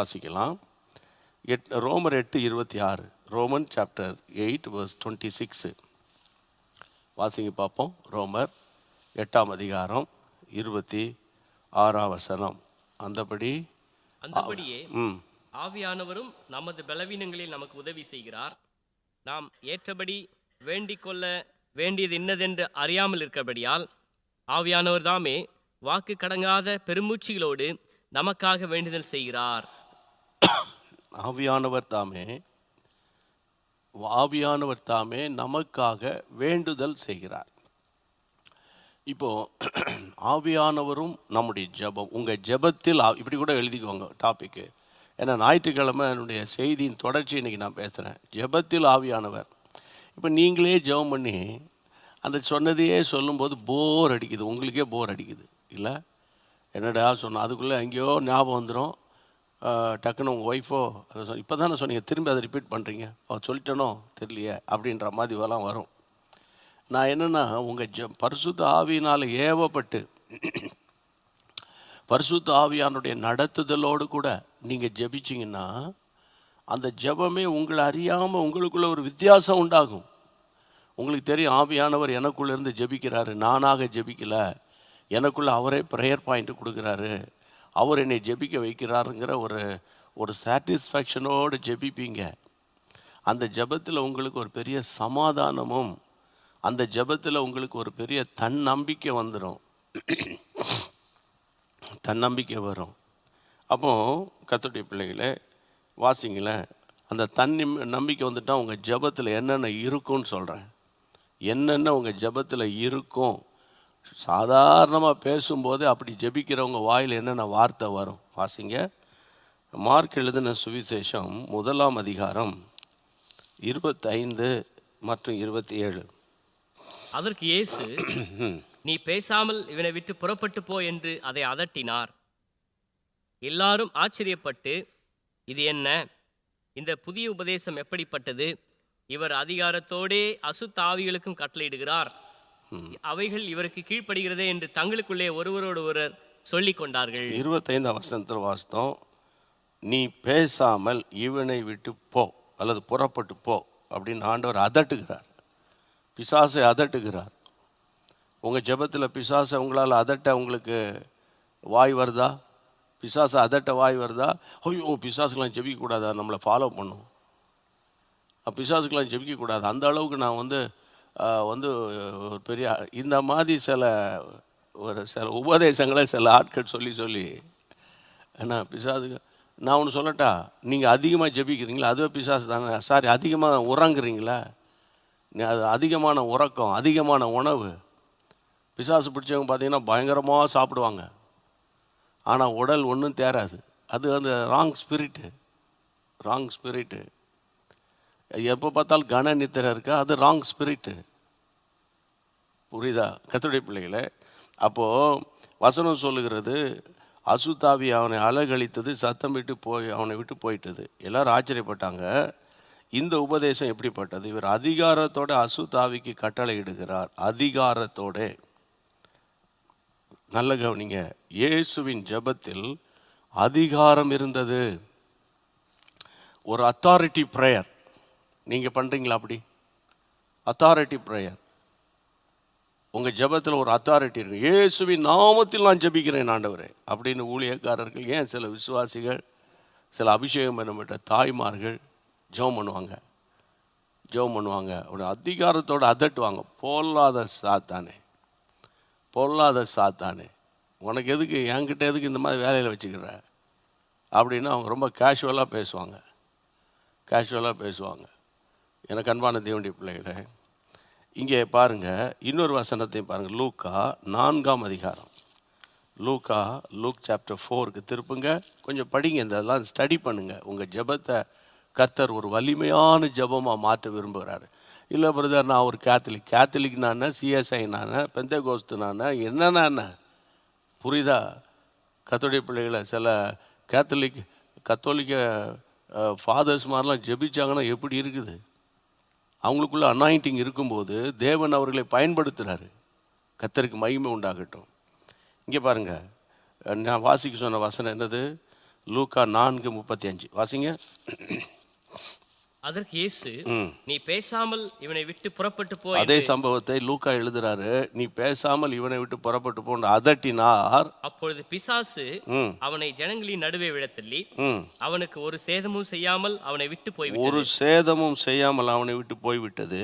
வாசிக்கலாம். ரோமர் 8:26. Roman chapter 8 verse 26. வாசிங்க பார்ப்போம். ரோமர் 8ஆம் அதிகாரம் 26ஆம் வசனம். அந்தபடியே ஆவியானவரும் நமது பலவீனங்களில் நமக்கு உதவி செய்கிறார். நாம் ஏற்றபடி வேண்டிக் கொள்ள வேண்டியது இன்னதென்று அறியாமல் இருக்கிறபடியால் ஆவியானவர் தாமே வாக்கு கடங்காத பெருமூச்சிகளோடு நமக்காக வேண்டுதல் செய்கிறார். ஆவியானவர் தாமே நமக்காக வேண்டுதல் செய்கிறார். இப்போ ஆவியானவரும் நம்முடைய ஜெபம், உங்கள் ஜெபத்தில் இப்படி கூட எழுதிக்கோங்க டாப்பிக்கு. ஏன்னா ஞாயிற்றுக்கிழமை என்னுடைய செய்தியின் தொடர்ச்சி இன்றைக்கி நான் பேசுகிறேன். ஜெபத்தில் ஆவியானவர். இப்போ நீங்களே ஜெபம் பண்ணி அந்த சொன்னதையே சொல்லும்போது போர் அடிக்குது, உங்களுக்கே போர் அடிக்குது இல்லை? என்னடா சொன்னோம், அதுக்குள்ளே எங்கேயோ ஞாபகம் வந்துடும். டக்குன்னு உங்கள் ஒய்ஃபோ அதை இப்போ தானே சொன்னீங்க, திரும்பி அதை ரிப்பீட் பண்ணுறீங்க, சொல்லிட்டனோ தெரியலையே அப்படின்ற மாதிரிலாம் வரும். நான் என்னென்னா, உங்கள் பரிசுத்த ஆவியினால் ஏவப்பட்டு பரிசுத்த ஆவியானுடைய நடத்துதலோடு கூட நீங்கள் ஜெபிச்சிங்கன்னா அந்த ஜெபமே உங்களை அறியாமல் உங்களுக்குள்ள ஒரு வித்தியாசம் உண்டாகும். உங்களுக்கு தெரியும், ஆவியானவர் எனக்குள்ளேருந்து ஜெபிக்கிறாரு, நானாக ஜெபிக்கலை. எனக்குள்ளே அவரே ப்ரேயர் பாயிண்ட்டு கொடுக்குறாரு, அவர் என்னை ஜெபிக்க வைக்கிறாருங்கிற ஒரு சாட்டிஸ்ஃபேக்ஷனோடு ஜெபிப்பீங்க. அந்த ஜெபத்தில் உங்களுக்கு ஒரு பெரிய சமாதானமும், அந்த ஜெபத்தில் உங்களுக்கு ஒரு பெரிய தன்னம்பிக்கை வந்துடும், தன்னம்பிக்கை வரும். அப்போ கர்த்தருடைய பிள்ளைகளே வாசிங்களேன், அந்த நம்பிக்கை வந்துட்டால் உங்கள் ஜெபத்தில் என்னென்ன இருக்கும்னு சொல்கிறேன். என்னென்ன உங்கள் ஜெபத்தில் இருக்கும். சாதாரணமாக பேசும்போது அப்படி ஜெபிக்கிறவங்க வாயில் என்னென்ன வார்த்தை வரும் வாசிங்க. மார்க் எழுதின சுவிசேஷம் 1ஆம் அதிகாரம் 25 மற்றும் 27. அதற்கு இயேசு, நீ பேசாமல் இவனை விட்டு புறப்பட்டு போ என்று அதை அதட்டினார். எல்லாரும் ஆச்சரியப்பட்டு, இது என்ன, இந்த புதிய உபதேசம் எப்படிப்பட்டது? இவர் அதிகாரத்தோடே அசுத்த ஆவிகளுக்கும் கட்டளையிடுகிறார், அவைகள் இவருக்கு கீழ்ப்படுகிறதே என்று தங்களுக்குள்ளே ஒருவரோடு ஒருவர் சொல்லிக் கொண்டார்கள். 25ஆம் வசனத்தில் வாசித்தோம், நீ பேசாமல் இவனை விட்டு போ அல்லது புறப்பட்டு போ அப்படின்னு ஆண்டவர் அதட்டுகிறார், பிசாசை அதட்டுகிறார். உங்கள் ஜெபத்தில் பிசாசை உங்களால் அதட்ட உங்களுக்கு வாய் வருதா? பிசாசை அதட்ட வாய் வருதா? ஐயோ, பிசாசுக்கெலாம் ஜெபிக்கக்கூடாதா, நம்மளை ஃபாலோ பண்ணும், பிசாசுக்கெலாம் ஜெபிக்கக்கூடாது, அந்த அளவுக்கு நான் வந்து ஒரு பெரிய இந்த மாதிரி சில உபதேசங்களை சில ஆட்கள் சொல்லி ஏன்னா பிசாசுக்கு நான் ஒன்று சொல்லட்டா, நீங்கள் அதிகமாக ஜெபிக்கிறீங்களா அதுவே பிசாசு தானே. சாரி, அதிகமாக உறங்குறீங்களா, அது அதிகமான உறக்கம், அதிகமான உணவு. பிசாசு பிடிச்சவங்க பார்த்தீங்கன்னா பயங்கரமாக சாப்பிடுவாங்க, ஆனால் உடல் ஒன்றும் தேராது. அது அந்த ராங் ஸ்பிரிட்டு. எப்போ பார்த்தாலும் கன நித்திரை இருக்கா, அது ராங் ஸ்பிரிட்டு. புரியுதா கர்த்தருடைய பிள்ளைகளே? அப்போது வசனம் சொல்லுகிறது, அசுத்தாவி அவனை அலகழித்தது, சத்தம் விட்டு அவனை விட்டு போயிட்டது. எல்லாரும் ஆச்சரியப்பட்டாங்க, இந்த உபதேசம் எப்படிப்பட்டது? இவர் அதிகாரத்தோட அசுத்தாவிக்கு கட்டளை இடுகிறார். அதிகாரத்தோட. நல்ல கவனிங்க, இயேசுவின் ஜெபத்தில் அதிகாரம் இருந்தது. ஒரு அத்தாரிட்டி ப்ரேயர் நீங்கள் பண்ணுறீங்களா? அப்படி அத்தாரிட்டி ப்ரேயர் உங்கள் ஜெபத்தில் ஒரு அத்தாரிட்டி இருக்கு. இயேசுவின் நாமத்தில் நான் ஜெபிக்கிறேன் ஆண்டவரே அப்படின்னு ஊழியக்காரர்கள், ஏன் சில விசுவாசிகள், சில அபிஷேகம் பண்ணப்பட்ட தாய்மார்கள் ஜெபம் பண்ணுவாங்க. அப்படி அதிகாரத்தோடு அதட்டுவாங்க. பொல்லாத சாத்தானே, உனக்கு எதுக்கு, என்கிட்ட எதுக்கு இந்த மாதிரி வேலையில் வச்சுக்கிற அப்படின்னு அவங்க ரொம்ப கேஷுவலாக பேசுவாங்க. எனக்கு அன்பான தேவனுடைய பிள்ளைகளே, இங்கே பாருங்கள், இன்னொரு வசனத்தையும் பாருங்கள். லூக்கா 4ஆம் அதிகாரம். லூக் சாப்டர் 4க்கு திருப்புங்க, கொஞ்சம் படிங்க, இதெல்லாம் ஸ்டடி பண்ணுங்கள். உங்கள் ஜெபத்தை கர்த்தர் ஒரு வலிமையான ஜெபமாக மாற்ற விரும்புகிறாரு. இல்லை பிரதர், நான் ஒரு கேத்தலிக் நான் சிஎஸ்ஐ நான் பெந்தேகோஸ்து நான் என்னென்ன புரியுதா கர்த்தருடைய பிள்ளைகளை? சில கத்தோலிக்க ஃபாதர்ஸ் மாதிரிலாம் ஜெபிச்சாங்கன்னா எப்படி இருக்குது? அவங்களுக்குள்ள அனாயிண்டிங் இருக்கும்போது தேவன் அவர்களை பயன்படுத்துகிறாரு. கர்த்தருக்கு மகிமை உண்டாகட்டும். இங்கே பாருங்கள், நான் வாசிக்க சொன்ன வசனம் என்னது? லூக்கா 4:35 வாசிங்க. அதற்கு இயேசு, ம். நீ பேசாமல் இவனை விட்டு புறப்பட்டு போ அதே என்று. சம்பவத்தை லூக்கா எழுதுறாரு. நீ பேசாமல் இவனை விட்டு புறப்பட்டு போன்னு அதட்டினார். அப்பொழுது பிசாசு ம் அவனை ஜனங்களின் நடுவே விழத்தள்ளி ம் அவனுக்கு ஒரு சேதமும் செய்யாமல் அவனை விட்டு ஒரு போய்விட்டது. சேதமும் செய்யாமல் அவனை விட்டு போய்விட்டது.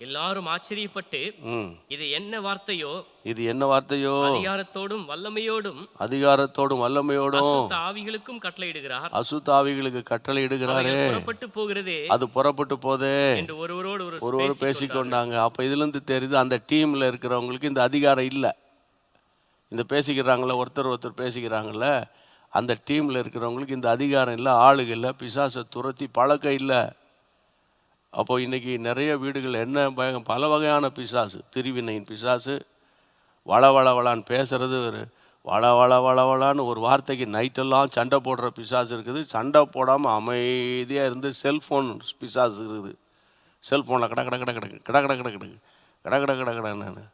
எல்லாரும் ஆச்சரியப்பட்டு, ம் இது என்ன வார்த்தையோ, இது என்ன வார்த்தையோ, அதிகாரத்தோடும் வல்லமையோடும் அதிகாரத்தோடும் வல்லமையோடும் அசுத்த ஆவிகளுக்கும் கட்டளையிடுகிறார், அசுத்தாவிகளுக்கு கட்டளை இடுகிறாரே, அவைகள் புறப்பட்டு போகிறதே அது புறப்பட்டு போதே என்று ஒருவரோடு ஒருவர் பேசிக்கொண்டாங்க. அப்போ இதுலேருந்து தெரியுது அந்த டீமில் இருக்கிறவங்களுக்கு இந்த அதிகாரம் இல்லை. இந்த பேசிக்கிறாங்கள, ஒருத்தர் பேசிக்கிறாங்கள, அந்த டீமில் இருக்கிறவங்களுக்கு இந்த அதிகாரம் இல்லை, ஆளுக இல்லை, பிசாசை துரத்தி பழக்கம் இல்லை. அப்போ இன்றைக்கி நிறைய வீடுகள் என்ன பல வகையான பிசாசு, பிரிவினையின் பிசாசு, வளவளான்னு பேசுகிறது, ஒரு வளவளான்னு ஒரு வார்த்தைக்கு நைட்டெல்லாம் சண்டை போடுற பிசாசு இருக்குது. சண்டை போடாமல் அமைதியாக இருந்து செல்ஃபோன் பிசாசு இருக்குது. செல்ஃபோனில் கட கட கட கிடக்கு கட கட கட கிடக்கு கட கட கட கடன்னு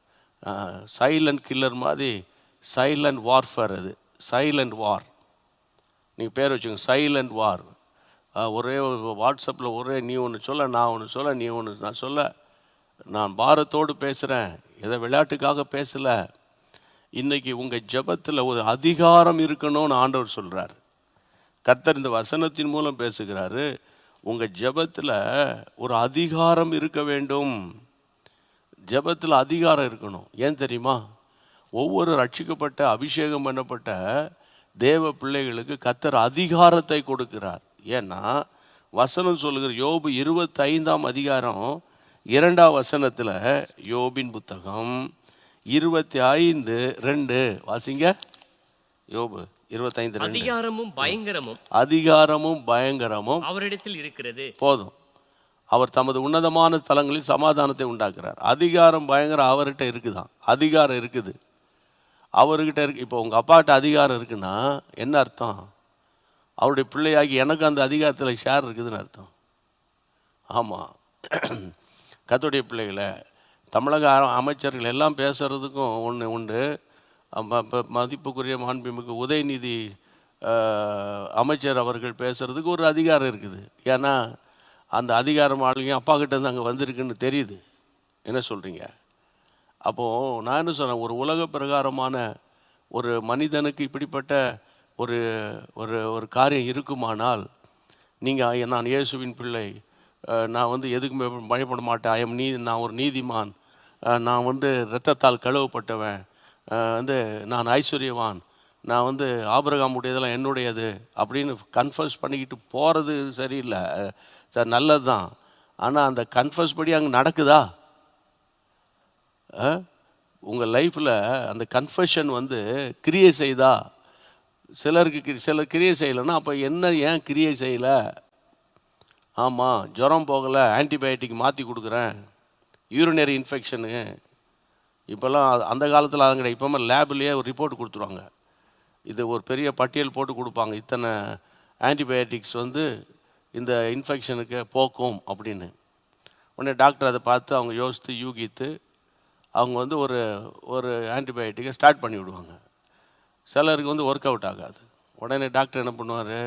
சைலண்ட் கில்லர் மாதிரி சைலண்ட் வார்ஃபேர். அது சைலண்ட் வார். நீங்கள் பேர் வச்சுக்கோங்க, சைலண்ட் வார். ஒரே வாட்ஸ்அப்பில் ஒரே நீ ஒன்று சொல்ல, நான் ஒன்று சொல்ல, நீ ஒன்று நான் சொல்ல. நான் பாரத்தோடு பேசுகிறேன், எதை விளையாட்டுக்காக பேசலை. இன்றைக்கி உங்கள் ஜெபத்தில் ஒரு அதிகாரம் இருக்கணும்னு ஆண்டவர் சொல்கிறார். கர்த்தர் இந்த வசனத்தின் மூலம் பேசுகிறாரு. உங்கள் ஜெபத்தில் ஒரு அதிகாரம் இருக்க வேண்டும். ஜெபத்தில் அதிகாரம் இருக்கணும். ஏன் தெரியுமா? ஒவ்வொரு ரட்சிக்கப்பட்ட அபிஷேகம் பண்ணப்பட்ட தேவ பிள்ளைகளுக்கு கர்த்தர் அதிகாரத்தை கொடுக்கிறார். ஏன்னா வசனம் சொல்லுகிற யோபு 25:2 யோபின் புத்தகம் 25:2 வாசிங்க. யோபு 25:2. அதிகாரமும் பயங்கரமும் அவரிடத்தில் இருக்கிறது. போதும். அவர் தமது உன்னதமான ஸ்தலங்களில் சமாதானத்தை உண்டாக்குறார். அதிகாரம் பயங்கரம் அவர்கிட்ட இருக்குதான். அதிகாரம் இருக்குது அவர்கிட்ட இருக்கு. இப்போ உங்கள் அப்பாட்ட அதிகாரம் இருக்குன்னா என்ன அர்த்தம்? அவருடைய பிள்ளையாகி எனக்கு அந்த அதிகாரத்தில் ஷேர் இருக்குதுன்னு அர்த்தம். ஆமாம், கர்த்தருடைய பிள்ளைகளை தமிழக அமைச்சர்கள் எல்லாம் பேசுகிறதுக்கும் ஒன்று உண்டு. மதிப்புக்குரிய மாண்புமிகு உதயநிதி அமைச்சர் அவர்கள் பேசுகிறதுக்கு ஒரு அதிகாரம் இருக்குது. ஏன்னா அந்த அதிகாரம் ஆளுங்க அப்பா கிட்டேருந்து அங்கே வந்திருக்குன்னு தெரியுது. என்ன சொல்கிறீங்க? அப்போது நான் என்ன சொன்னேன், ஒரு உலக பிரகாரமான ஒரு மனிதனுக்கு இப்படிப்பட்ட ஒரு ஒரு ஒரு காரியம் இருக்குமானால், நீங்கள் நான் இயேசுவின் பிள்ளை, நான் எதுக்குமே பயப்பட மாட்டேன், நான் ஒரு நீதிமான், நான் இரத்தத்தால் கழுவப்பட்டவன், நான் ஐஸ்வர்யவான், நான் ஆபிரகாம் உடையதெல்லாம் என்னுடையது அப்படின்னு கன்ஃபஸ் பண்ணிக்கிட்டு போகிறது சரியில்லை. சார் நல்லது தான். ஆனால் அந்த கன்ஃபஸ் படி அங்கே நடக்குதா? உங்கள் லைஃப்பில் அந்த கன்ஃபெஷன் கிரியை செய்தா? சிலர் கிரியை செய்யலைன்னா அப்போ ஏன் கிரியை செய்யலை? ஆமாம், ஜுரம் போகலை, ஆன்டிபயோட்டிக் மாற்றி கொடுக்குறேன், யூரினரி இன்ஃபெக்ஷனு. இப்போல்லாம் அந்த காலத்தில் அது கிடையாது. இப்போமா லேப்லேயே ஒரு ரிப்போர்ட் கொடுத்துருவாங்க. இது ஒரு பெரிய பட்டியல் போட்டு கொடுப்பாங்க, இத்தனை ஆன்டிபயோட்டிக்ஸ் இந்த இன்ஃபெக்ஷனுக்கு போக்கும் அப்படின்னு. உடனே டாக்டர் அதை பார்த்து அவங்க யோசித்து யூகித்து அவங்க ஒரு ஒரு ஆன்டிபயோட்டிக்கை ஸ்டார்ட் பண்ணி விடுவாங்க. சிலருக்கு ஒர்க் அவுட் ஆகாது. உடனே டாக்டர் என்ன பண்ணுவார்,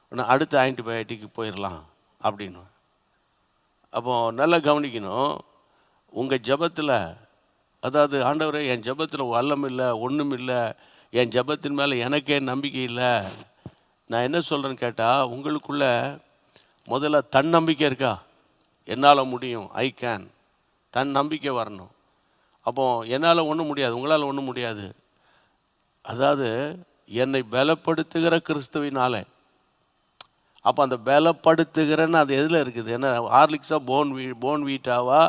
உடனே அடுத்த ஆன்டிபயோட்டிக்கு போயிடலாம் அப்படின்னு. அப்போது நல்லா கவனிக்கணும். உங்கள் ஜெபத்தில், அதாவது ஆண்டவரே என் ஜெபத்தில் வல்லம் இல்லை, ஒன்றும் இல்லை, என் ஜெபத்தின் மேலே எனக்கே நம்பிக்கை இல்லை. நான் என்ன சொல்கிறேன்னு கேட்டால், உங்களுக்குள்ள முதல்ல தன்னம்பிக்கை இருக்கா? என்னால் முடியும், ஐ கேன், தன் நம்பிக்கை வரணும். அப்போது என்னால் ஒன்றும் முடியாது, உங்களால் ஒன்றும் முடியாது. அதாவது என்னை பலப்படுத்துகிற கிறிஸ்துவினாலே. அப்போ அந்த பலப்படுத்துகிறன்னு அது எதில் இருக்குது? என்ன ஹார்லிக்ஸா, போன் வீட்டாவா,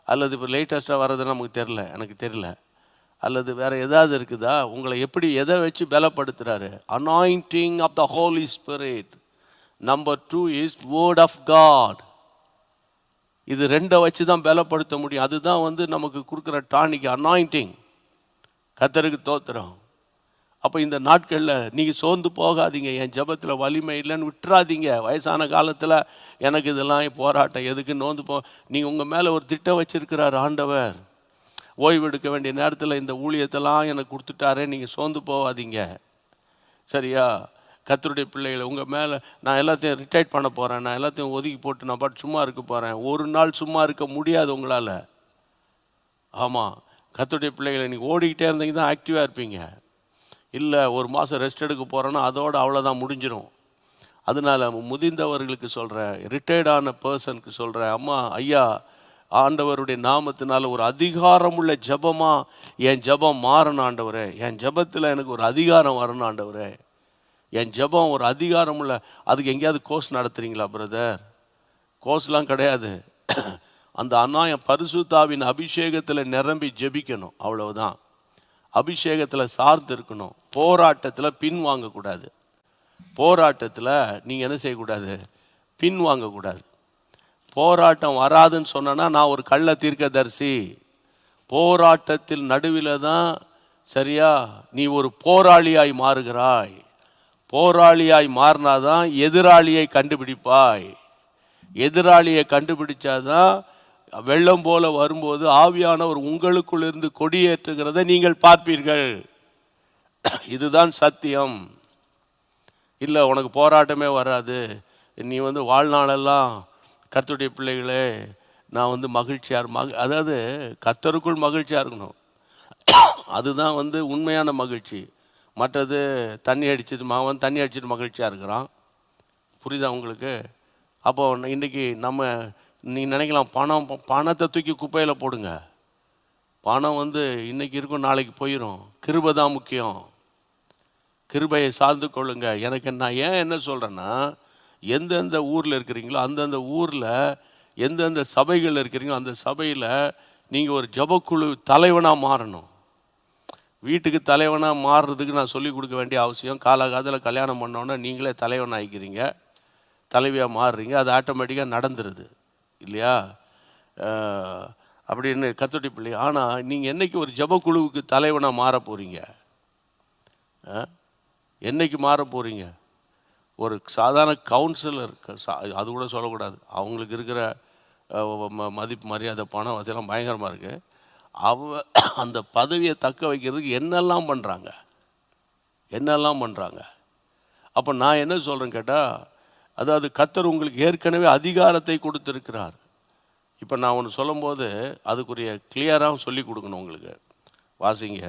அல்லது இப்போ லேட்டஸ்ட்டாக வர்றதுன்னு நமக்கு தெரில, எனக்கு தெரியல, அல்லது வேறு எதாவது இருக்குதா? உங்களை எப்படி எதை வச்சு பலப்படுத்துகிறாரு? Anointing of the Holy Spirit. Number 2 is word of God. இது ரெண்டை வச்சு தான் பலப்படுத்த முடியும். அதுதான் நமக்கு கொடுக்குற டானிக், அனாயிண்டிங். கர்த்தருக்கு தோத்திரம். அப்போ இந்த நாட்களில் நீங்கள் சோர்ந்து போகாதீங்க. என் ஜெபத்தில் வலிமை இல்லைன்னு விட்டுறாதீங்க. வயசான காலத்தில் எனக்கு இதெல்லாம் போராட்டம் எதுக்கு நோந்து நீங்கள் உங்கள் மேலே ஒரு திட்டம் வச்சுருக்கிறார் ஆண்டவர். ஓய்வு எடுக்க வேண்டிய நேரத்தில் இந்த ஊழியத்தெல்லாம் எனக்கு கொடுத்துட்டாரே, நீங்கள் சோர்ந்து போகாதீங்க. சரியா? கர்த்தருடைய பிள்ளைகளை உங்கள் மேலே நான் எல்லாத்தையும் ரிட்டையர்ட் பண்ண போகிறேன், நான் எல்லாத்தையும் ஒதுக்கி போட்டு நான் பாட்டு சும்மா இருக்க போகிறேன், ஒரு நாள் சும்மா இருக்க முடியாது உங்களால். ஆமாம், கர்த்தருடைய பிள்ளைகளை நீங்கள் ஓடிக்கிட்டே இருந்தீங்க தான் ஆக்டிவாக இருப்பீங்க. இல்லை ஒரு மாதம் ரெஸ்ட் எடுக்க போகிறேன்னா அதோடு அவ்வளோதான் முடிஞ்சிடும். அதனால் முதிர்ந்தவர்களுக்கு சொல்கிறேன், ரிட்டையர்டான பர்சனுக்கு சொல்கிறேன், அம்மா ஐயா, ஆண்டவருடைய நாமத்தினால ஒரு அதிகாரமுள்ள ஜெபமாக என் ஜெபம் மாறணும் ஆண்டவரே, என் ஜெபத்தில் எனக்கு ஒரு அதிகாரம் வரணும் ஆண்டவரே, என் ஜெபம் ஒரு அதிகாரமுள்ள. அதுக்கு எங்கேயாவது கோர்ஸ் நடத்துகிறீங்களா பிரதர்? கோர்ஸ்லாம் கிடையாது. அந்த அநாயம் பரிசுத்தாவின் அபிஷேகத்தில் நிரம்பி ஜெபிக்கணும், அவ்வளவுதான். அபிஷேகத்தில் சார்ந்து இருக்கணும். போராட்டத்தில் பின் வாங்கக்கூடாது. போராட்டத்தில் நீங்கள் என்ன செய்யக்கூடாது? பின் வாங்கக்கூடாது. போராட்டம் வராதுன்னு சொன்னா நான் ஒரு கள்ள தீர்க்கதரிசி. போராட்டத்தில் நடுவில் தான் சரியா நீ ஒரு போராளியாய் மாறுகிறாய். போராளியாய் மாறினாதான் எதிராளியை கண்டுபிடிப்பாய். எதிராளியை கண்டுபிடிச்சாதான் வெள்ளம் போல வரும்போது ஆவியானவர் உங்களுக்குள் இருந்து கொடியேற்றுகிறத நீங்கள் பார்ப்பீர்கள். இதுதான் சத்தியம். இல்லை உனக்கு போராட்டமே வராது, நீ வாழ்நாளெல்லாம் கர்த்தருடைய பிள்ளைகளே நான் மகிழ்ச்சியாக அதாவது கர்த்தருக்குள் மகிழ்ச்சியாக இருக்கணும். அதுதான் உண்மையான மகிழ்ச்சி. மற்றது தண்ணி அடிச்சிட்டு மகிழ்ச்சியாக இருக்கிறான். புரியுதா உங்களுக்கு? அப்போ இன்றைக்கி நீ நினைக்கலாம் பணத்தை தூக்கி குப்பையில் போடுங்க. பணம் இன்றைக்கி இருக்கும், நாளைக்கு போயிடும். கிருபை தான் முக்கியம். கிருபையை சார்ந்து கொள்ளுங்க. நான் ஏன் என்ன சொல்கிறேன்னா, எந்தெந்த ஊரில் இருக்கிறீங்களோ அந்தந்த ஊரில் எந்தெந்த சபைகள் இருக்கிறீங்களோ அந்த சபையில் நீங்கள் ஒரு ஜபக்குழு தலைவனாக மாறணும். வீட்டுக்கு தலைவனாக மாறுறதுக்கு நான் சொல்லிக் கொடுக்க வேண்டிய அவசியம். காலகாலத்தில் கல்யாணம் பண்ணோன்னே நீங்களே தலைவன் ஆகிக்கிறீங்க, தலைவியாக மாறுறீங்க, அது ஆட்டோமேட்டிக்காக நடந்துருது இல்லையா? அப்படின்னு கர்த்தருடைய பிள்ளை. ஆனால் நீங்கள் என்றைக்கு ஒரு ஜபக்குழுவுக்கு தலைவனாக மாற போகிறீங்க? என்றைக்கு மாற போகிறீங்க? ஒரு சாதாரண கவுன்சிலர், அது கூட சொல்லக்கூடாது, அவங்களுக்கு இருக்கிற மதிப்பு மரியாதை பணம் வசதியெல்லாம் பயங்கரமாக இருக்குது. அந்த பதவியை தக்க வைக்கிறதுக்கு என்னெல்லாம் பண்ணுறாங்க. அப்போ நான் என்ன சொல்கிறேன்னு கேட்டால், அதாவது கர்த்தர் உங்களுக்கு ஏற்கனவே அதிகாரத்தை கொடுத்துருக்கிறார். இப்போ நான் ஒன்று சொல்லும்போது அதுக்குரிய கிளியராக சொல்லி கொடுக்கணும் உங்களுக்கு. வாசிங்க,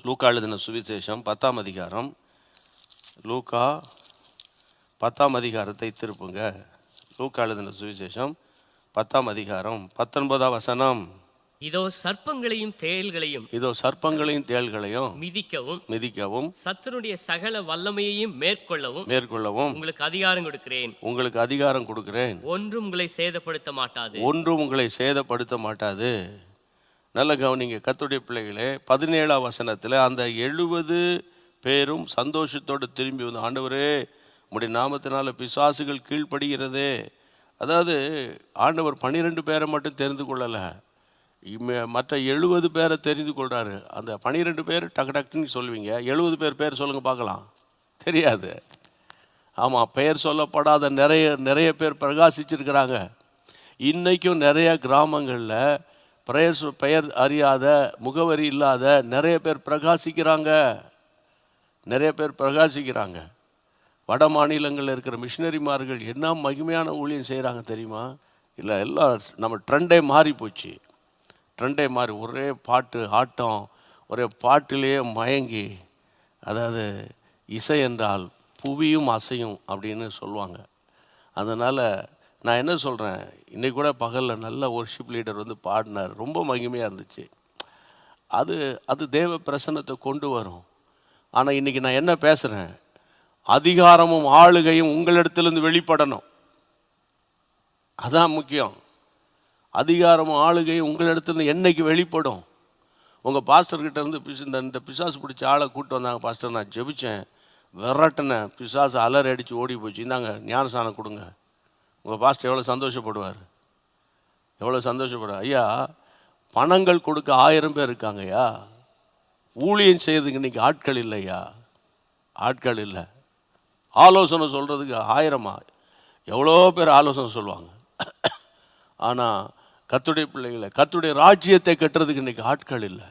லூக்கா எழுதின சுவிசேஷம் 10ஆம் அதிகாரம். லூக்கா 10ஆம் அதிகாரத்தை திருப்புங்க. லூக்கா எழுதின சுவிசேஷம் 10ஆம் அதிகாரம் 19ஆம் வசனம். இதோ சர்ப்பங்களையும் தேள்களையும் மிதிக்கவும் சத்துருடைய சகல வல்லமையையும் மேற்கொள்ளவும் உங்களுக்கு அதிகாரம் கொடுக்கிறேன். ஒன்றும் உங்களை சேதப்படுத்த மாட்டாது. நல்ல கவனிங்க கர்த்தருடைய பிள்ளைகளே. 17ஆம் வசனத்தில் அந்த 70 பேரும் சந்தோஷத்தோடு திரும்பி வந்து, ஆண்டவரே உம்முடைய நாமத்தினால பிசாசுகள் கீழ்ப்படுகிறதே. அதாவது ஆண்டவர் 12 பேரை மட்டும் தெரிந்து கொள்ளலை, மற்ற 70 பேரை தெரிந்து கொள்கிறாரு. அந்த 12 பேர் டக்குன்னு சொல்லுவீங்க, 70 பேர் சொல்லுங்கள் பார்க்கலாம், தெரியாது. ஆமாம், பெயர் சொல்லப்படாத நிறைய பேர் பிரகாசிச்சிருக்கிறாங்க. இன்றைக்கும் நிறைய கிராமங்களில் பெயர் அறியாத, முகவரி இல்லாத நிறைய பேர் பிரகாசிக்கிறாங்க. வட மாநிலங்களில் இருக்கிற மிஷினரிமார்கள் என்ன மகிமையான ஊழியம் செய்கிறாங்க தெரியுமா? இல்லை, எல்லாம் நம்ம ட்ரெண்டே மாறி போச்சு. ஒரே பாட்டு ஆட்டம், ஒரே பாட்டிலேயே மயங்கி, அதாவது இசை என்றால் புவியும் அசையும் அப்படின்னு சொல்லுவாங்க. அதனால் நான் என்ன சொல்கிறேன், இன்றைக்கி கூட பகலில் நல்ல வொர்ஷிப் லீடர் பாடினார், ரொம்ப மகிமையாக இருந்துச்சு. அது தேவ பிரசன்னத்தை கொண்டு வரும். ஆனால் இன்றைக்கி நான் என்ன பேசுகிறேன், அதிகாரமும் ஆளுகையும் உங்களிடத்திலிருந்து வெளிப்படணும். அதான் முக்கியம். அதிகாரமும் ஆளுகையும் உங்களிடத்துலேருந்து என்னைக்கு வெளிப்படும்? உங்கள் பாஸ்டர்கிட்ட இருந்து இந்த பிசாசு பிடிச்ச ஆளை கூப்பிட்டு வந்தாங்க பாஸ்டர், நான் ஜெபிச்சேன், விரட்டினேன், பிசாசு அலறி அடித்து ஓடி போச்சு, இந்தாங்க ஞானஸ்நானம் கொடுங்க. உங்கள் பாஸ்டர் எவ்வளோ சந்தோஷப்படுவார்? ஐயா, பணங்கள் கொடுக்க 1000 பேர் இருக்காங்கய்யா, ஊழியம் செய்யறதுக்கு இன்றைக்கி ஆட்கள் இல்லையா? ஆட்கள் இல்லை. ஆலோசனை சொல்கிறதுக்கு 1000 எவ்வளோ பேர் ஆலோசனை சொல்லுவாங்க. ஆனால் கர்த்தருடைய பிள்ளைகளை, கர்த்தருடைய ராஜ்யத்தை கட்டுறதுக்கு இன்றைக்கி ஆட்கள் இல்லை.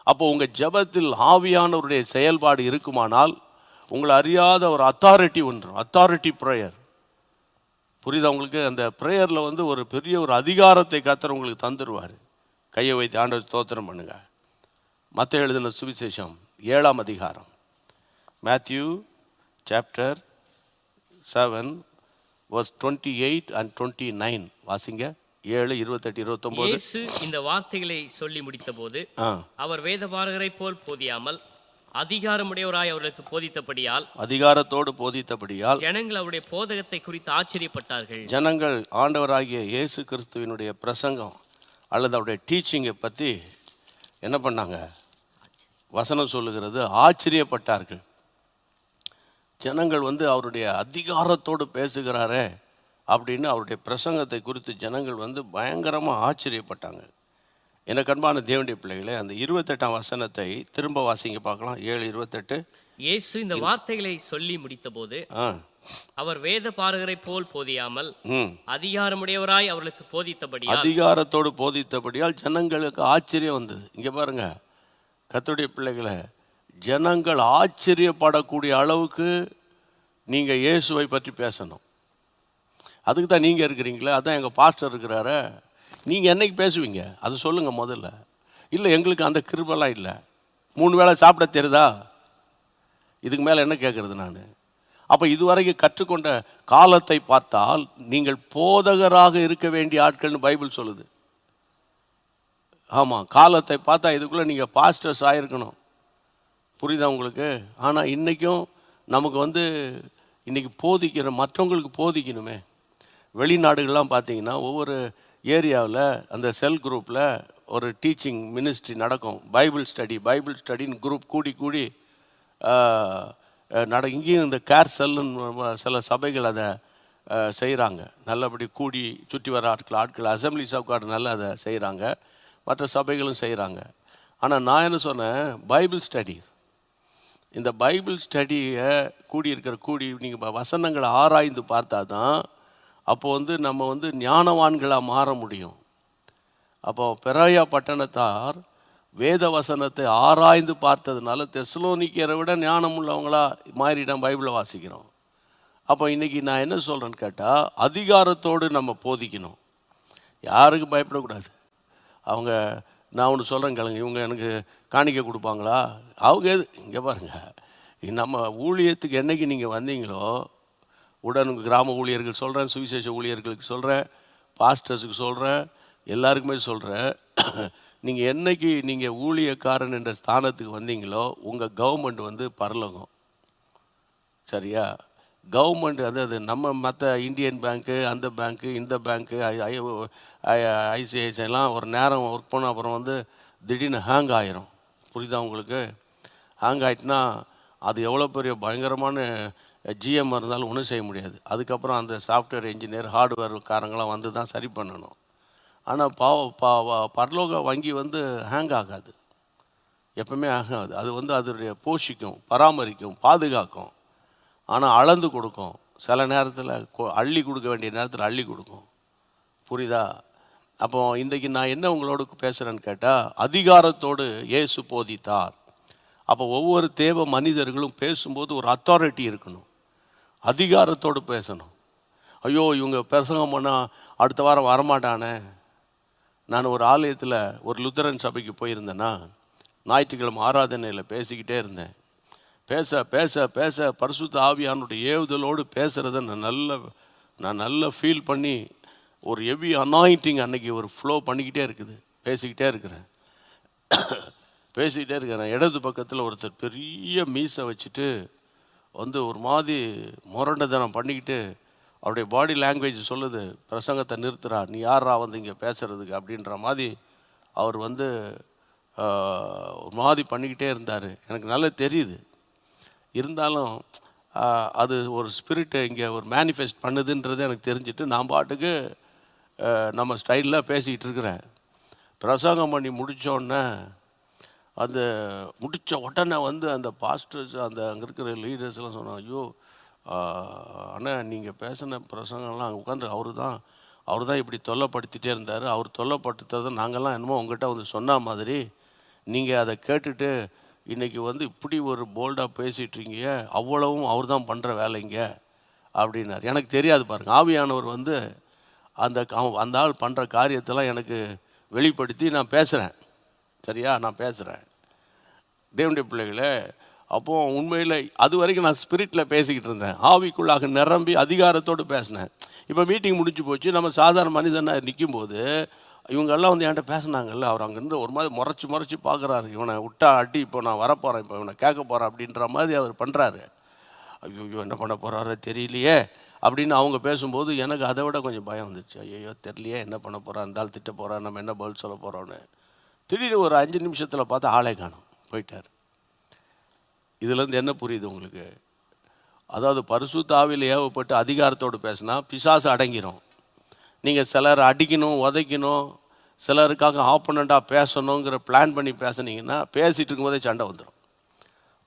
அப்போ உங்கள் ஜெபத்தில் ஆவியானவருடைய செயல்பாடு இருக்குமானால் உங்களை அறியாத ஒரு அத்தாரிட்டி வந்துடும். Authority prayer. புரியுதா உங்களுக்கு? அந்த ப்ரேயரில் வந்து ஒரு பெரிய ஒரு அதிகாரத்தை கர்த்தர் உங்களுக்கு தந்துடுவார். கையை வைத்து ஆண்டவர் ஸ்தோத்திரம் பண்ணுங்க. மத்தேயு எழுதின சுவிசேஷம் 7ஆம் அதிகாரம், மேத்யூ சாப்டர் 7 verse 28 and 29 வாசிங்க. 7, 28, 29. இயேசு இந்த வார்த்தைகளை சொல்லி முடித்தபோது அவர் வேதபாரகரை போல் போதியாமல் அதிகாரமுடையவராய் அவர்களுக்கு போதித்தபடியால், அதிகாரத்தோடு போதித்தபடியால் ஜனங்கள் அவருடைய போதகத்தை குறித்து ஆச்சரியப்பட்டார்கள். ஜனங்கள் ஆண்டவராகிய இயேசு கிறிஸ்துவினுடைய பிரசங்கம் அல்லது அவருடைய டீச்சிங்கை பற்றி என்ன பண்ணாங்க? வசனம் சொல்லுகிறது, ஆச்சரியப்பட்டார்கள். ஜனங்கள் வந்து அவருடைய அதிகாரத்தோடு பேசுகிறாரே அப்படின்னு அவருடைய பிரசங்கத்தை குறித்து ஜனங்கள் வந்து பயங்கரமாக ஆச்சரியப்பட்டாங்க. எனக்கு அன்பான தேவனுடைய பிள்ளைகளே, அந்த 28ஆம் வசனத்தை திரும்ப வாசிங்க பார்க்கலாம். 7:28. இயேசு இந்த வார்த்தைகளை சொல்லி முடித்தபோது அவர் வேத பாரகரை போல் போதியாமல் அதிகாரமுடையவராய் அவர்களுக்கு போதித்தபடியால், அதிகாரத்தோடு போதித்தபடியால் ஜனங்களுக்கு ஆச்சரியம் வந்தது. இங்கே பாருங்க கர்த்தருடைய பிள்ளைகளை, ஜனங்கள் ஆச்சரியப்படக்கூடிய அளவுக்கு நீங்கள் இயேசுவை பற்றி பேசணும். அதுக்கு தான் நீங்கள் இருக்கிறீங்களே, அதான் எங்கள் பாஸ்டர் இருக்கிறாரு. நீங்கள் என்னைக்கு பேசுவீங்க அது சொல்லுங்கள் முதல்ல. இல்லை எங்களுக்கு அந்த கிருபெல்லாம் இல்லை. 3 வேளை சாப்பிட தெரியுதா? இதுக்கு மேலே என்ன கேட்குறது நான்? அப்போ இதுவரைக்கும் கற்றுக்கொண்ட காலத்தை பார்த்தால் நீங்கள் போதகராக இருக்க வேண்டிய ஆட்கள்னு பைபிள் சொல்லுது. ஆமாம், காலத்தை பார்த்தா இதுக்குள்ளே நீங்கள் பாஸ்டர்ஸ் ஆகிருக்கணும். புரியுதா உங்களுக்கு? ஆனால் இன்றைக்கும் நமக்கு வந்து இன்றைக்கி போதிக்கிற மற்றவங்களுக்கு போதிக்கணுமே. வெளிநாடுகள்லாம் பார்த்தீங்கன்னா ஒவ்வொரு ஏரியாவில் அந்த செல் குரூப்பில் ஒரு டீச்சிங் மினிஸ்ட்ரி நடக்கும். பைபிள் ஸ்டடின்னு குரூப் கூடி இங்கேயும் இந்த கேர் செல்லுன்னு சில சபைகள் அதை செய்கிறாங்க. நல்லபடி கூடி சுற்றி வர ஆட்கள் அசம்பிளிஸ் ஆஃப் காட் நல்லா அதை செய்கிறாங்க. மற்ற சபைகளும் செய்கிறாங்க. ஆனால் நான் என்ன சொன்னேன், பைபிள் ஸ்டடி, இந்த பைபிள் ஸ்டடியை கூடி நீங்கள் வசனங்களை ஆராய்ந்து பார்த்தா தான் அப்போ வந்து நம்ம வந்து ஞானவான்களாக மாற முடியும். அப்போ பெராயா பட்டணத்தார் வேத வசனத்தை ஆராய்ந்து பார்த்ததுனால தெசலோனிக்கரை விட ஞானம் உள்ளவங்களா மாறிட்டான் பைபிளை வாசிக்கிறோம். அப்போ இன்றைக்கி நான் என்ன சொல்கிறேன்னு கேட்டால், அதிகாரத்தோடு நம்ம போதிக்கணும். யாருக்கு பயப்படக்கூடாது. அவங்க நான் ஒன்று சொல்கிறேன் கேளுங்க, இவங்க எனக்கு காணிக்கை கொடுப்பாங்களா? அவங்க இங்கே பாருங்கள், நம்ம ஊழியத்துக்கு என்றைக்கு நீங்கள் வந்தீங்களோ, உடனுக்கு கிராம ஊழியர்கள் சொல்கிறேன், சுவிசேஷ ஊழியர்களுக்கு சொல்கிறேன், பாஸ்டர்ஸுக்கு சொல்கிறேன், எல்லாருக்குமே சொல்கிறேன், நீங்கள் என்றைக்கு நீங்கள் ஊழியக்காரன் என்ற ஸ்தானத்துக்கு வந்தீங்களோ உங்கள் கவர்மெண்ட் வந்து பரலோகம். சரியா? கவர்மெண்ட் அது நம்ம மற்ற இந்தியன் பேங்க்கு, அந்த பேங்க்கு, இந்த பேங்க்கு, ஐசிஐசிஐலாம் ஒரு நேரம் ஒர்க் பண்ண அப்புறம் வந்து திடீர்னு ஹேங் ஆயிரும். புரியுதா உங்களுக்கு? ஹேங் ஆகிட்டுனா அது எவ்வளோ பெரிய பயங்கரமான ஜிஎம் இருந்தாலும் ஒன்றும் செய்ய முடியாது. அதுக்கப்புறம் அந்த சாஃப்ட்வேர் இன்ஜினியர் ஹார்ட்வேர்காரங்களாம் வந்து தான் சரி பண்ணணும். ஆனால் பரலோக வங்கி வந்து ஹேங் ஆகாது, எப்பவுமே ஹேங் ஆகாது. அது வந்து அதனுடைய போஷிக்கும், பராமரிக்கும், பாதுகாக்கும். ஆனால் அளந்து கொடுக்கும். சில நேரத்தில் அள்ளி கொடுக்க வேண்டிய நேரத்தில் அள்ளி கொடுக்கும். புரியுதா? அப்போ இன்றைக்கி நான் என்ன உங்களோட பேசுகிறேன்னு கேட்டால், அதிகாரத்தோடு இயேசு போதித்தார். அப்போ ஒவ்வொரு தேவ மனிதர்களும் பேசும்போது ஒரு அத்தாரிட்டி இருக்கணும், அதிகாரத்தோடு பேசணும். ஐயோ இவங்க பிரசங்கம் பண்ணால் அடுத்த வாரம் வரமாட்டானே. நான் ஒரு ஆலயத்தில் ஒரு லுத்தரன் சபைக்கு போயிருந்தேன்னா, ஞாயிற்றுக்கிழமை ஆராதனையில் பேசிக்கிட்டே இருந்தேன். பேச பேச பேச பரிசுத்த ஆவியானுடைய ஏவுதலோடு பேசுகிறத நான் நல்லா ஃபீல் பண்ணி ஒரு ஹெவி அனாயிண்டிங் அன்னைக்கு ஒரு ஃப்ளோ பண்ணிக்கிட்டே இருக்குது. பேசிக்கிட்டே இருக்கிறேன். இடது பக்கத்தில் ஒருத்தர் பெரிய மீசை வச்சுட்டு வந்து ஒரு மாதிரி முரண்டதனம் பண்ணிக்கிட்டு அவருடைய பாடி லாங்குவேஜ் சொல்லுது, பிரசங்கத்தை நிறுத்துறா, நீ யாரா வந்து இங்கே பேசுகிறதுக்கு அப்படின்ற மாதிரி அவர் வந்து ஒரு மாதிரி பண்ணிக்கிட்டே இருந்தார். எனக்கு நல்லா தெரியுது. இருந்தாலும் அது ஒரு ஸ்பிரிட்டை இங்கே ஒரு மேனிஃபெஸ்ட் பண்ணுதுன்றது எனக்கு தெரிஞ்சுட்டு நான் பாட்டுக்கு நம்ம ஸ்டைலில் பேசிக்கிட்டு இருக்கிறேன். பிரசங்கம் பண்ணி முடித்தோடனே முடித்த உடனே வந்து அந்த பாஸ்டர்ஸ், அந்த அங்கே இருக்கிற லீடர்ஸ்லாம் சொன்னாங்க, ஐயோ அண்ணா நீங்கள் பேசின பிரசங்கம்லாம் அங்கே உட்காந்து அவர் தான் இப்படி தொல்லைப்படுத்திகிட்டே இருந்தார். அவர் தொல்லைப்படுத்துறதை நாங்கள்லாம் என்னமோ உங்கள்கிட்ட வந்து சொன்ன மாதிரி நீங்கள் அதை கேட்டுட்டு இன்றைக்கி வந்து இப்படி ஒரு போல்டாக பேசிகிட்ருக்கீங்க, அவ்வளவும் அவர் தான் பண்ணுற வேலைங்க அப்படின்னார். எனக்கு தெரியாது பாருங்கள். ஆவியானவர் வந்து அந்த ஆள் பண்ணுற காரியத்தெல்லாம் எனக்கு வெளிப்படுத்தி நான் பேசுகிறேன். சரியா, நான் பேசுகிறேன் தேவனுடைய பிள்ளைகளே. அப்போது உண்மையில் அது வரைக்கும் நான் ஸ்பிரிட்டில் பேசிக்கிட்டு இருந்தேன், ஆவிக்குள்ளாக நிரம்பி அதிகாரத்தோடு பேசினேன். இப்போ மீட்டிங் முடிஞ்சு போச்சு. நம்ம சாதாரண மனிதனாக நிற்கும்போது இவங்கெல்லாம் வந்து என்கிட்ட பேசினாங்கல்ல, அவர் அங்கேருந்து ஒரு மாதிரி முறைச்சி பார்க்குறாரு. இவனை விட்டா அடி, இப்போ நான் வரப்போகிறேன், இப்போ இவனை கேட்க போகிறேன் அப்படின்ற மாதிரி அவர் பண்ணுறாரு. ஐயோ என்ன பண்ண போகிறாரோ தெரியலையே அப்படின்னு அவங்க பேசும்போது எனக்கு அதை விட கொஞ்சம் பயம் வந்துச்சு. ஐயோ தெரியலையே என்ன பண்ண போகிறான், இருந்தாலும் திட்ட போகிறான், நம்ம என்ன பதில் சொல்ல போகிறோன்னு. திடீர்னு ஒரு 5 நிமிஷத்தில் பார்த்தா ஆளே காணும், போயிட்டார். இதுலேருந்து என்ன புரியுது உங்களுக்கு? அதாவது பரிசுத்த ஆவியில் ஏவப்பட்டு அதிகாரத்தோடு பேசினா பிசாசு அடங்கிடும். நீங்கள் சிலர் அடிக்கணும், உதைக்கணும், சிலருக்காக ஆப்போனண்ட்டாக பேசணுங்கிற பிளான் பண்ணி பேசுனீங்கன்னா பேசிகிட்டு இருக்கும்போதே சண்டை வந்துடும்.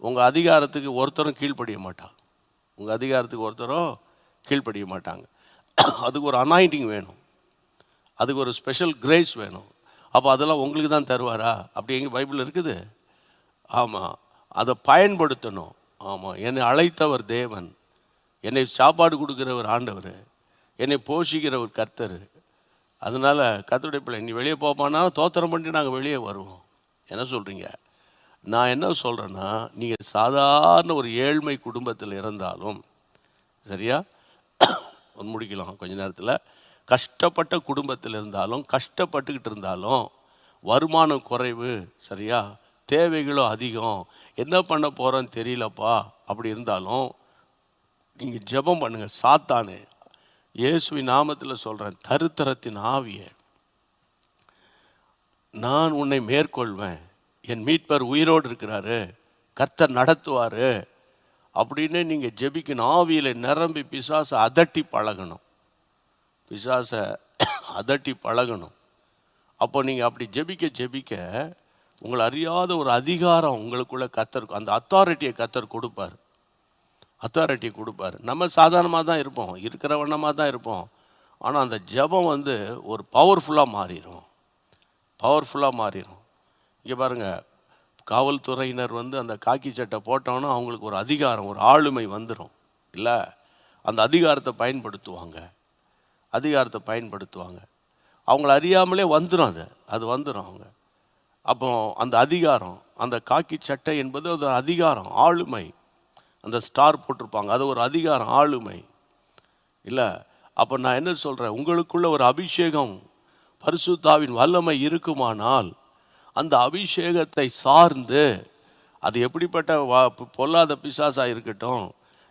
உங்கள் அதிகாரத்துக்கு ஒருத்தரும் கீழ்ப்படிய மாட்டாங்க. உங்கள் அதிகாரத்துக்கு ஒருத்தரும் கீழ்ப்படிய மாட்டாங்க. அதுக்கு ஒரு அனாயிண்டிங் வேணும், அதுக்கு ஒரு ஸ்பெஷல் கிரேஸ் வேணும். அப்போ அதெல்லாம் உங்களுக்கு தான் தருவாரா? அப்படி எங்கள் பைபிள் இருக்குது. ஆமாம், அதை பயன்படுத்தணும். ஆமாம், என்னை அழைத்தவர் தேவன், என்னை சாப்பாடு கொடுக்குறவர் ஆண்டவர், என்னை போஷிக்கிறவர் கர்த்தர். அதனால் கர்த்தருடைய பிள்ளை நீ வெளியே போப்பானா தோத்திரம் பண்ணி நாங்கள் வெளியே வருவோம். என்ன சொல்கிறீங்க? நான் என்ன சொல்கிறேன்னா, நீங்கள் சாதாரண ஒரு ஏழ்மை குடும்பத்தில் இருந்தாலும் சரியா முடிக்கலாம் கொஞ்ச நேரத்தில். கஷ்டப்பட்ட குடும்பத்தில் இருந்தாலும், கஷ்டப்பட்டுக்கிட்டு இருந்தாலும், வருமானம் குறைவு, சரியா, தேவைகளோ அதிகம், என்ன பண்ண போகிறோன்னு தெரியலப்பா, அப்படி இருந்தாலும் நீங்கள் ஜெபம் பண்ணுங்கள். சாத்தானே, இயேசுவின் நாமத்தில் சொல்கிறேன், தருத்தரத்தின் ஆவியை நான் உன்னை மேற்கொள்வேன், என் மீட்பர் உயிரோடு இருக்கிறாரு, கர்த்தர் நடத்துவார் அப்படின்னு நீங்கள் ஜெபிக்கணும். ஆவியில் நிரம்பி பிசாசை அதட்டி பழகணும், பிசாசை அதட்டி பழகணும். அப்போ நீங்கள் அப்படி ஜெபிக்க உங்களை அறியாத ஒரு அதிகாரம் உங்களுக்குள்ளே கர்த்தர், அந்த அத்தாரிட்டியை கர்த்தர் கொடுப்பார், அத்தாரிட்டியை கொடுப்பார். நம்ம சாதாரணமாக தான் இருப்போம், இருக்கிற வண்ணமாக தான் இருப்போம். ஆனால் அந்த ஜெபம் வந்து ஒரு பவர்ஃபுல்லாக மாறிடும், பவர்ஃபுல்லாக மாறிடும். இங்கே பாருங்கள், காவல்துறையினர் வந்து அந்த காக்கி சட்டை போட்டோன்னா அவங்களுக்கு ஒரு அதிகாரம், ஒரு ஆளுமை வந்துடும் இல்லை? அந்த அதிகாரத்தை பயன்படுத்துவாங்க, அதிகாரத்தை பயன்படுத்துவாங்க. அவங்கள அறியாமலே வந்துடும், அது வந்துடும் அவங்க. அப்போ அந்த அதிகாரம், அந்த காக்கி சட்டை என்பது அது அதிகாரம், ஆளுமை. அந்த ஸ்டார் போட்டிருப்பாங்க, அது ஒரு அதிகாரம், ஆளுமை இல்லை? அப்போ நான் என்ன சொல்கிறேன், உங்களுக்குள்ள ஒரு அபிஷேகம், பரிசுத்தாவின் வல்லமை இருக்குமானால் அந்த அபிஷேகத்தை சார்ந்து, அது எப்படிப்பட்ட பொல்லாத பிசாசாக இருக்கட்டும்,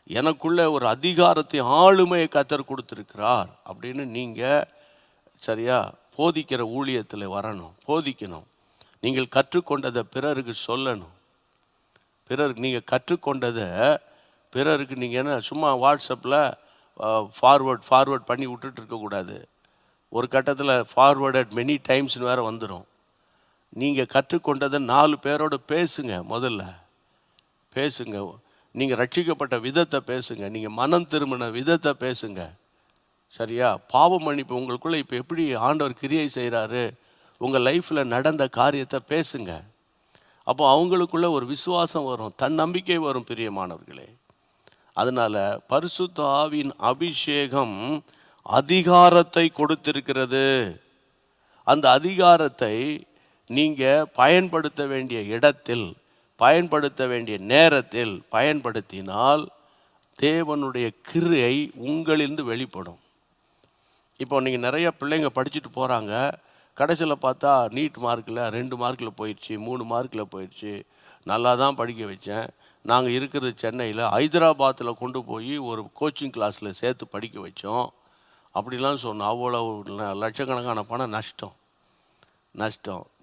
எனக்குள்ள ஒரு அதிகாரத்தை, ஆளுமையை கர்த்தர் கொடுத்துருக்கிறார் அப்படின்னு நீங்கள் சரியா போதிக்கிற ஊழியத்தில் வரணும், போதிக்கணும். நீங்கள் கற்றுக்கொண்டதை பிறருக்கு சொல்லணும். பிறருக்கு நீங்கள் கற்றுக்கொண்டதை பிறருக்கு நீங்கள் என்ன சும்மா வாட்ஸ்அப்பில் ஃபார்வர்ட் பண்ணி விட்டுட்டு இருக்கக்கூடாது. ஒரு கட்டத்தில் ஃபார்வர்டட் மெனி டைம்ஸ்னு வேறு வந்துடும். நீங்கள் கற்றுக்கொண்டதை 4 பேரோடு பேசுங்க, முதல்ல பேசுங்க. நீங்கள் ரட்சிக்கப்பட்ட விதத்தை பேசுங்க, நீங்கள் மனம் திரும்பின விதத்தை பேசுங்க, சரியா? பாவ மன்னிப்பு உங்களுக்குள்ளே இப்போ எப்படி ஆண்டவர் கிரியை செய்கிறாரு, உங்கள் லைஃப்பில் நடந்த காரியத்தை பேசுங்க. அப்போ அவங்களுக்குள்ள ஒரு விசுவாசம் வரும், தன்னம்பிக்கை வரும், பிரியமானவர்களே. அதனால் பரிசுத்த ஆவியின் அபிஷேகம் அதிகாரத்தை கொடுத்திருக்கிறது. அந்த அதிகாரத்தை நீங்கள் பயன்படுத்த வேண்டிய இடத்தில், பயன்படுத்த வேண்டிய நேரத்தில் பயன்படுத்தினால் தேவனுடைய கிருபை உங்களிலிருந்து வெளிப்படும். இப்போ நீங்கள் நிறைய பிள்ளைங்க படிச்சுட்டு போகிறாங்க, கடைசியில் பார்த்தா நீட் மார்க்கில் 2 மார்க்கில் போயிடுச்சு, 3 மார்க்கில் போயிடுச்சு. நல்லா தான் படிக்க வச்சேன். நாங்கள் இருக்கிறது சென்னையில், ஹைதராபாத்தில் கொண்டு போய் ஒரு கோச்சிங் கிளாஸில் சேர்த்து படிக்க வச்சோம் அப்படிலாம் சொன்னோம். அவ்வளோ லட்சக்கணக்கான பணம் நஷ்டம்.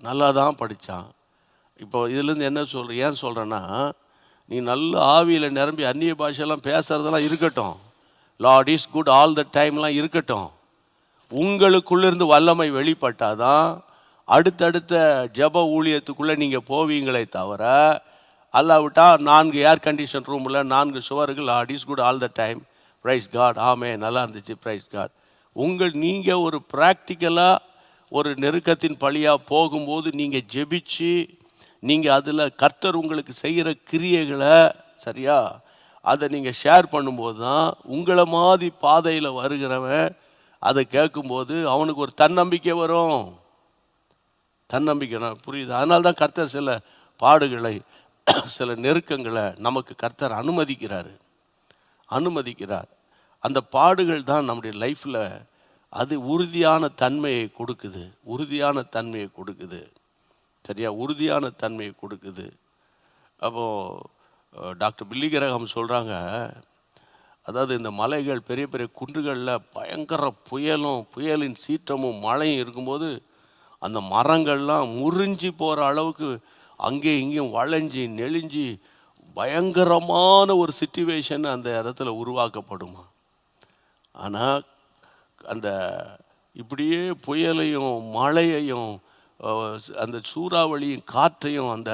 நல்லா தான் படித்தான். இப்போ இதுலேருந்து என்ன ஏன் சொல்கிறேன்னா, நீ நல்ல ஆவியில் நிரம்பி அந்நிய பாஷையெல்லாம் பேசுகிறதெல்லாம் இருக்கட்டும், லார்ட் இஸ் குட் ஆல் த டைம்லாம் இருக்கட்டும். உங்களுக்குள்ளிருந்து வல்லமை வெளிப்பட்டால் தான் அடுத்தடுத்த ஜப ஊழியத்துக்குள்ளே நீங்கள் போவீங்களே தவிர, அல்லாவிட்டா 4 ஏர் கண்டிஷன் ரூமில் 4 சுவர்கள், Lord is good all the time, praise God, ஆமே நல்லா இருந்துச்சு, ப்ரைஸ் காட். நீங்கள் ஒரு ப்ராக்டிக்கலாக ஒரு நெருக்கத்தின் பழியாக போகும்போது நீங்கள் ஜெபிச்சு நீங்கள் அதில் கர்த்தர் உங்களுக்கு செய்கிற கிரியைகளை சரியா அதை நீங்கள் ஷேர் பண்ணும்போது தான் உங்களை மாதிரி பாதையில் வருகிறவன் அதை கேட்கும்போது அவனுக்கு ஒரு தன்னம்பிக்கை வரும். தன்னம்பிக்கை புரியுது. அதனால தான் கர்த்தர் சில பாடுகளை சில நெருக்கங்களை நமக்கு கர்த்தர் அனுமதிக்கிறார். அந்த பாடுகள் தான் நம்முடைய லைஃப்பில் அது உறுதியான தன்மையை கொடுக்குது. சரியா, உறுதியான தன்மையை கொடுக்குது. அப்போது டாக்டர் பில்லி கிரஹாம் சொல்கிறாங்க, அதாவது இந்த மலைகள் பெரிய பெரிய குன்றுகளில் பயங்கர புயலின் சீற்றமும் மழையும் இருக்கும்போது அந்த மரங்கள்லாம் முறிஞ்சி போகிற அளவுக்கு அங்கேயும் இங்கேயும் வளைஞ்சி நெளிஞ்சி பயங்கரமான ஒரு சிச்சுவேஷன் அந்த இடத்துல உருவாக்கப்படுமா. ஆனால் அந்த இப்படியே புயலையும் மழையையும் அந்த சூறாவளியும் காற்றையும் அந்த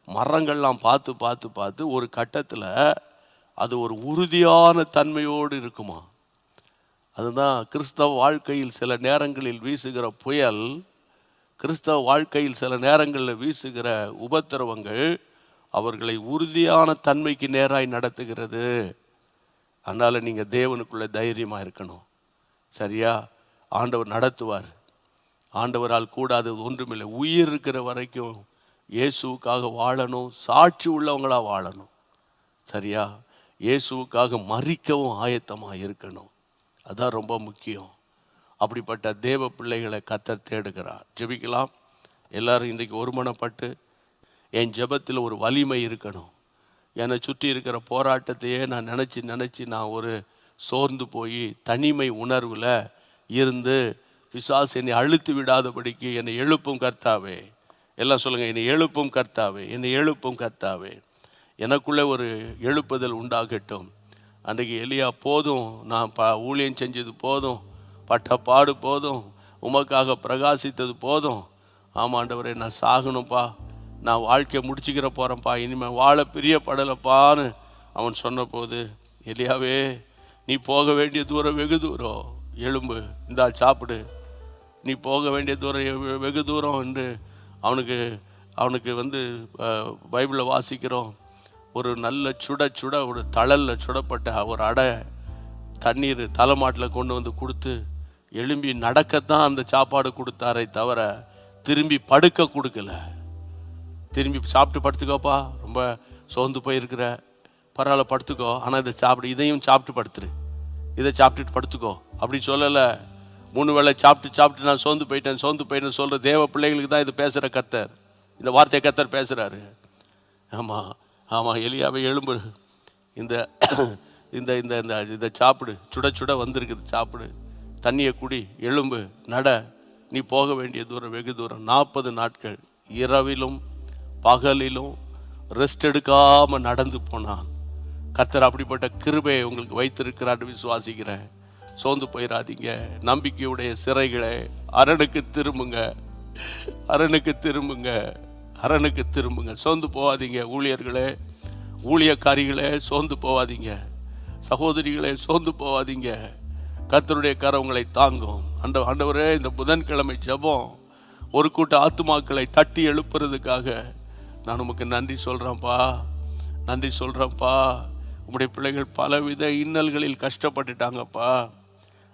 மரங்கள்லாம் பார்த்து ஒரு கட்டத்தில் அது ஒரு உறுதியான தன்மையோடு இருக்குமா. அதுதான் கிறிஸ்தவ வாழ்க்கையில் சில நேரங்களில் வீசுகிற புயல், கிறிஸ்தவ வாழ்க்கையில் சில நேரங்களில் வீசுகிற உபத்திரவங்கள் அவர்களை உறுதியான தன்மைக்கு நேராய் நடத்துகிறது. அதனால் நீங்கள் தேவனுக்குள்ளே தைரியமாக இருக்கணும். சரியா, ஆண்டவர் நடத்துவார். ஆண்டவரால் கூடாது ஒன்றுமில்லை. உயிர் இருக்கிற வரைக்கும் இயேசுவுக்காக வாழணும், சாட்சி உள்ளவங்களாக வாழணும். சரியா, இயேசுவுக்காக மரிக்கவும் ஆயத்தமாக இருக்கணும். அதுதான் ரொம்ப முக்கியம். அப்படிப்பட்ட தேவ பிள்ளைகளை கர்த்தர் தேடுகிறார். ஜெபிக்கலாம். எல்லாரும் இன்றைக்கு ஒருமனப்பட்டு என் ஜெபத்தில் ஒரு வலிமை இருக்கணும். என்னை சுற்றி இருக்கிற போராட்டத்தையே நான் நினச்சி நான் ஒரு சோர்ந்து போய் தனிமை உணர்வில் இருந்து பிசாசு என்னை அழுத்தி விடாதபடிக்கு என்னை எழுப்பும் கர்த்தாவே. எல்லாம் சொல்லுங்கள், என்னை எழுப்பும் கர்த்தாவே, என்னை எழுப்பும் கர்த்தாவே. எனக்குள்ளே ஒரு எழுப்புதல் உண்டாகட்டும். அன்றைக்கு எலியா, போதும், நான் ஊழியம் செஞ்சது போதும், பட்ட பாடு போதும், உமக்காக பிரகாசித்தது போதும். ஆமாண்டவரே, நான் சாகணும்ப்பா, நான் வாழ்க்கையை முடிச்சுக்கிற போகிறேன்ப்பா, இனிமேல் வாழ பிரியப்படலைப்பான்னு அவன் சொன்ன போது, எலியாவே, நீ போக வேண்டிய தூரம் வெகு தூரம், எழும்பு, இந்தா சாப்பிடு, நீ போக வேண்டிய தூரம் வெகு தூரம் என்று அவனுக்கு பைபிளில் வாசிக்கிறோம். ஒரு நல்ல சுட ஒரு தழலில் சுடப்பட்ட ஒரு அடை தண்ணீர் தலைமாட்டில் கொண்டு வந்து கொடுத்து எழும்பி நடக்கத்தான் அந்த சாப்பாடு கொடுத்தாரே தவிர திரும்பி படுக்க கொடுக்கல. திரும்பி சாப்பிட்டு படுத்துக்கோப்பா, ரொம்ப சோர்ந்து போயிருக்கிற, பரவாயில்ல படுத்துக்கோ, ஆனால் இதையும் சாப்பிட்டு படுத்துரு, இதை சாப்பிட்டுட்டு படுத்துக்கோ அப்படி சொல்லலை. 3 வேளை சாப்பிட்டு நான் சோர்ந்து போயிட்டேன்னு சொல்கிற தேவ பிள்ளைகளுக்கு தான் இது பேசுகிற கர்த்தர், இந்த வார்த்தையை கர்த்தர் பேசுகிறாரு. ஆமாம் எலியாவை, எழும்பு, இந்த இந்த இந்த இந்த இதை சாப்பிடு, சுட வந்திருக்குது, சாப்பிடு, தண்ணியை குடி, எழும்பு, நட, நீ போக வேண்டிய தூரம் வெகு தூரம். 40 நாட்கள் இரவிலும் பகலிலும் ரெஸ்ட் எடுக்காமல் நடந்து போனான். கர்த்தர் அப்படிப்பட்ட கிருபையை உங்களுக்கு வைத்திருக்கிறான்னு விசுவாசிக்கிறேன். சோர்ந்து போயிடாதீங்க. நம்பிக்கையுடைய சிறைகளே, அரணுக்கு திரும்புங்க. சோர்ந்து போகாதீங்க. ஊழியர்களே, ஊழியக்காரிகளே, சோர்ந்து போகாதீங்க. சகோதரிகளே, சோர்ந்து போகாதீங்க. கர்த்தருடைய கரம் உங்களை தாங்கும். ஆண்டவரே, இந்த புதன்கிழமை ஜெபம் ஒரு கூட்ட ஆத்துமாக்களை தட்டி எழுப்புறதுக்காக நான் உமக்கு நன்றி சொல்கிறேன்ப்பா. உம்முடைய பிள்ளைகள் பலவித இன்னல்களில் கஷ்டப்பட்டுட்டாங்கப்பா.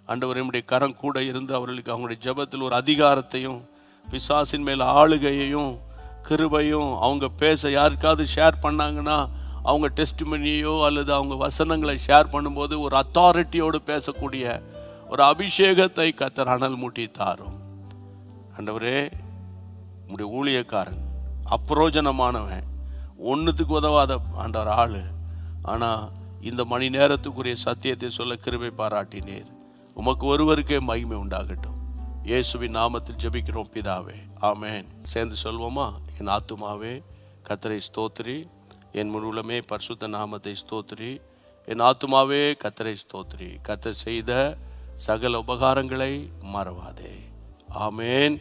ஆண்டவரே, உம்முடைய கரம் கூட இருந்து அவர்களுக்கு அவங்களுடைய ஜெபத்தில் ஒரு அதிகாரத்தையும் பிசாசின் மேல் ஆளுகையையும் கிருபையும், அவங்க பேச யாருக்காவது ஷேர் பண்ணாங்கன்னா அவங்க டெஸ்டிமனியோ அல்லது அவங்க வசனங்களை ஷேர் பண்ணும்போது ஒரு அத்தாரிட்டியோடு பேசக்கூடிய ஒரு அபிஷேகத்தை கர்த்தர் அனல் மூட்டி தாரும். ஆண்டவரே, உம்முடைய ஊழியக்காரன் அப்பிரோஜனமானவன், ஒன்றுத்துக்கு உதவாத ஆண்டவர் ஆள், ஆனால் இந்த மணி நேரத்துக்குரிய சத்தியத்தை சொல்ல கிருபை பாராட்டினீர். உமக்கு ஒருவருக்கே மகிமை உண்டாகட்டும். இயேசுவின் நாமத்தில் ஜெபிக்கிறோம் பிதாவே, ஆமேன். சேர்ந்து சொல்வோமா? என் ஆத்துமாவே கர்த்தரை ஸ்தோத்திரி, என் முழுமே பரிசுத்த நாமத்தை ஸ்தோத்திரி. என் ஆத்துமாவே கர்த்தரை ஸ்தோத்திரி, கர்த்தர் செய்த சகல உபகாரங்களை மறவாதே. ஆமேன்.